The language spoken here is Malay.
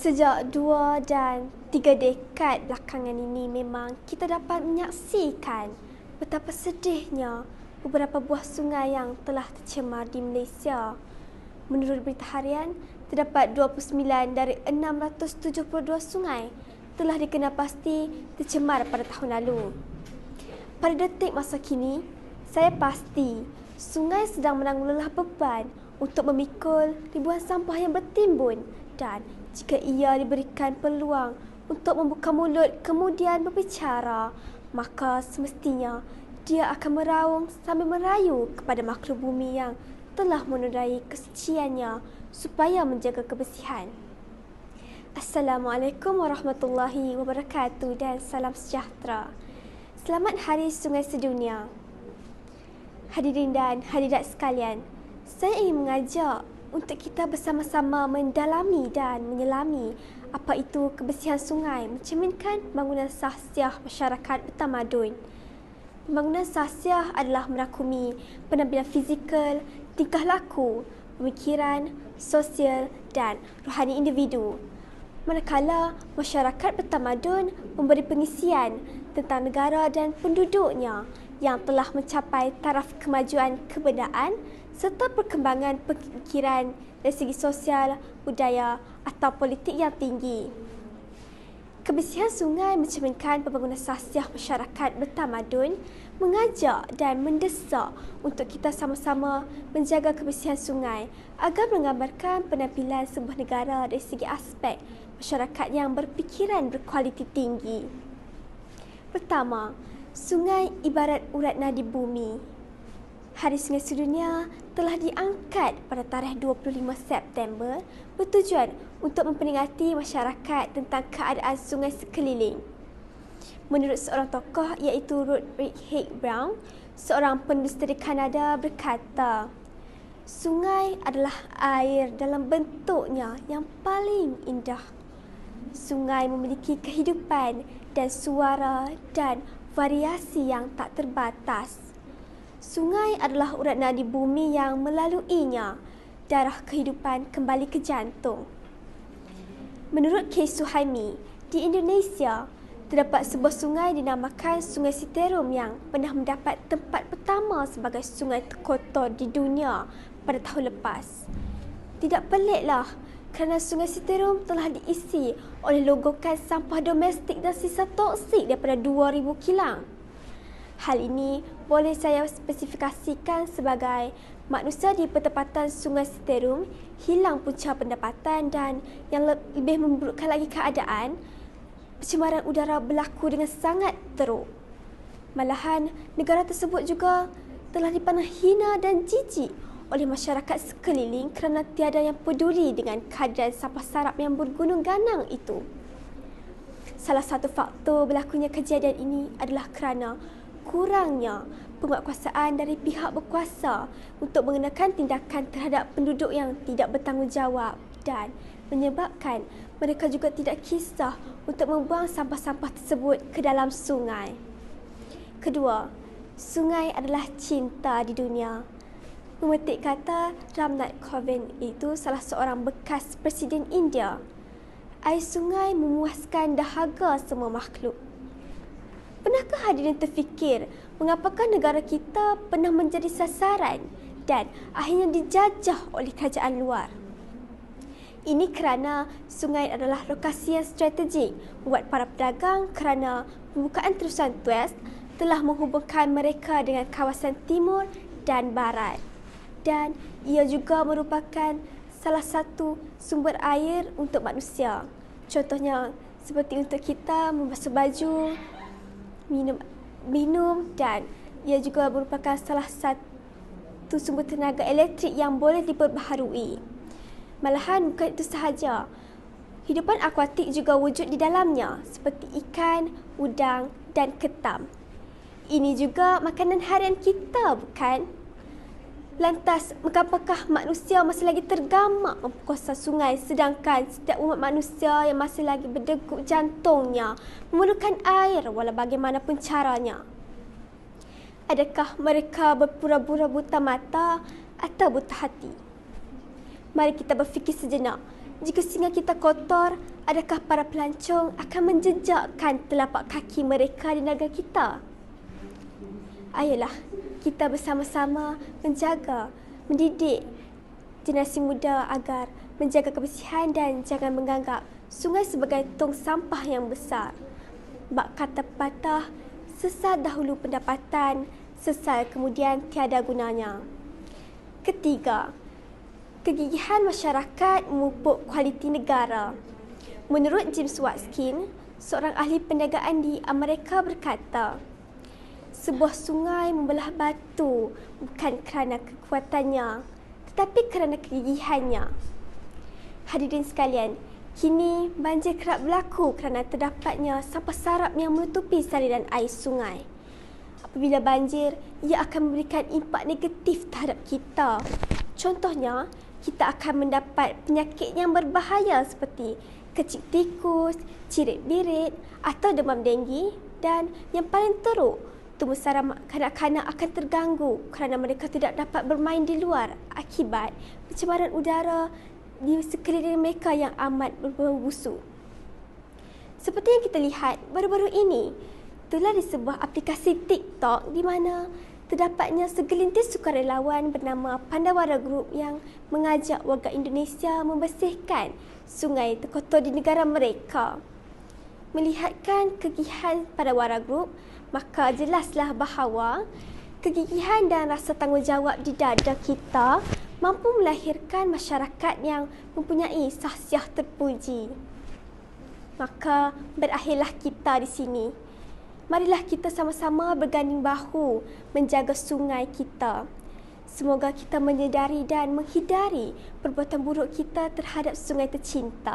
Sejak 2 dan 3 dekad belakangan ini memang kita dapat menyaksikan betapa sedihnya beberapa buah sungai yang telah tercemar di Malaysia. Menurut Berita Harian, terdapat 29 dari 672 sungai telah dikenal pasti tercemar pada tahun lalu. Pada detik masa kini, saya pasti sungai sedang menanggung lelah beban untuk memikul ribuan sampah yang bertimbun, dan jika ia diberikan peluang untuk membuka mulut kemudian berbicara, maka semestinya dia akan meraung sambil merayu kepada makhluk bumi yang telah menodai kesuciannya supaya menjaga kebersihan. Assalamualaikum warahmatullahi wabarakatuh dan salam sejahtera. Selamat Hari Sungai Sedunia. Hadirin dan hadirat sekalian, saya ingin mengajak untuk kita bersama-sama mendalami dan menyelami apa itu kebersihan sungai mencerminkan pembangunan sahsiah masyarakat bertamadun. Pembangunan sahsiah adalah merangkumi penampilan fizikal, tingkah laku, pemikiran, sosial dan rohani individu. Manakala masyarakat bertamadun memberi pengisian tentang negara dan penduduknya yang telah mencapai taraf kemajuan kebudayaan serta perkembangan pemikiran dari segi sosial, budaya atau politik yang tinggi. Kebersihan sungai mencerminkan pembangunan sahsiah masyarakat bertamadun, mengajak dan mendesak untuk kita sama-sama menjaga kebersihan sungai agar menggambarkan penampilan sebuah negara dari segi aspek masyarakat yang berfikiran berkualiti tinggi. Pertama, sungai ibarat urat nadi bumi. Hari Sungai Sedunia telah diangkat pada tarikh 25 September bertujuan untuk memperingati masyarakat tentang keadaan sungai sekeliling. Menurut seorang tokoh iaitu Roderick Hake Brown, seorang penulis dari Kanada, berkata, sungai adalah air dalam bentuknya yang paling indah. Sungai memiliki kehidupan dan suara dan variasi yang tak terbatas. Sungai adalah urat nadi bumi yang melaluinya darah kehidupan kembali ke jantung. Menurut K. Suhaimi, di Indonesia terdapat sebuah sungai dinamakan Sungai Citarum yang pernah mendapat tempat pertama sebagai sungai terkotor di dunia pada tahun lepas. Tidak peliklah kerana Sungai Citarum telah diisi oleh logokan sampah domestik dan sisa toksik daripada 2,000 kilang. Hal ini boleh saya spesifikasikan sebagai manusia di pertempatan Sungai Citarum hilang punca pendapatan dan yang lebih memburukkan lagi keadaan, pencemaran udara berlaku dengan sangat teruk. Malahan, negara tersebut juga telah dipandang hina dan jijik oleh masyarakat sekeliling kerana tiada yang peduli dengan kehadiran sampah sarap yang bergunung ganang itu. Salah satu faktor berlakunya kejadian ini adalah kerana kurangnya penguatkuasaan dari pihak berkuasa untuk mengenakan tindakan terhadap penduduk yang tidak bertanggungjawab dan menyebabkan mereka juga tidak kisah untuk membuang sampah-sampah tersebut ke dalam sungai. Kedua, sungai adalah cinta di dunia. Memetik kata Ramnath Kovind itu salah seorang bekas Presiden India. Air sungai memuaskan dahaga semua makhluk. Pernahkah hadirin terfikir mengapakah negara kita pernah menjadi sasaran dan akhirnya dijajah oleh kerajaan luar? Ini kerana sungai adalah lokasi yang strategik buat para pedagang kerana pembukaan terusan Tuas telah menghubungkan mereka dengan kawasan timur dan barat. Dan ia juga merupakan salah satu sumber air untuk manusia. Contohnya seperti untuk kita membasuh baju, minum dan ia juga merupakan salah satu sumber tenaga elektrik yang boleh diperbaharui. Malahan bukan itu sahaja, hidupan akuatik juga wujud di dalamnya seperti ikan, udang dan ketam. Ini juga makanan harian kita, bukan? Lantas, mengapakah manusia masih lagi tergamak memperkosa sungai sedangkan setiap umat manusia yang masih lagi berdegup jantungnya memerlukan air walau bagaimanapun caranya? Adakah mereka berpura-pura buta mata atau buta hati? Mari kita berfikir sejenak. Jika singa kita kotor, adakah para pelancong akan menjejakkan telapak kaki mereka di negara kita? Ayolah, kita bersama-sama mendidik generasi muda agar menjaga kebersihan dan jangan menganggap sungai sebagai tong sampah yang besar. Bak kata pepatah, sesal dahulu pendapatan, sesal kemudian tiada gunanya. Ketiga, kegigihan masyarakat memupuk kualiti negara. Menurut James Watkins, seorang ahli perniagaan di Amerika berkata, sebuah sungai membelah batu bukan kerana kekuatannya, tetapi kerana kegigihannya. Hadirin sekalian, kini banjir kerap berlaku kerana terdapatnya sampah sarap yang menutupi saliran air sungai. Apabila banjir, ia akan memberikan impak negatif terhadap kita. Contohnya, kita akan mendapat penyakit yang berbahaya seperti kecik tikus, cirit birit atau demam denggi, dan yang paling teruk, tumbuh saraf kanak-kanak akan terganggu kerana mereka tidak dapat bermain di luar akibat pencemaran udara di sekeliling mereka yang amat berbau busuk. Seperti yang kita lihat baru-baru ini, itulah di sebuah aplikasi TikTok di mana terdapatnya segelintir sukarelawan bernama Pandawara Group yang mengajak warga Indonesia membersihkan sungai terkotor di negara mereka. Melihatkan kegigihan Pandawara Group, maka jelaslah bahawa kegigihan dan rasa tanggungjawab di dada kita mampu melahirkan masyarakat yang mempunyai sahsiah terpuji. Maka berakhirlah kita di sini. Marilah kita sama-sama berganding bahu menjaga sungai kita. Semoga kita menyedari dan menghindari perbuatan buruk kita terhadap sungai tercinta.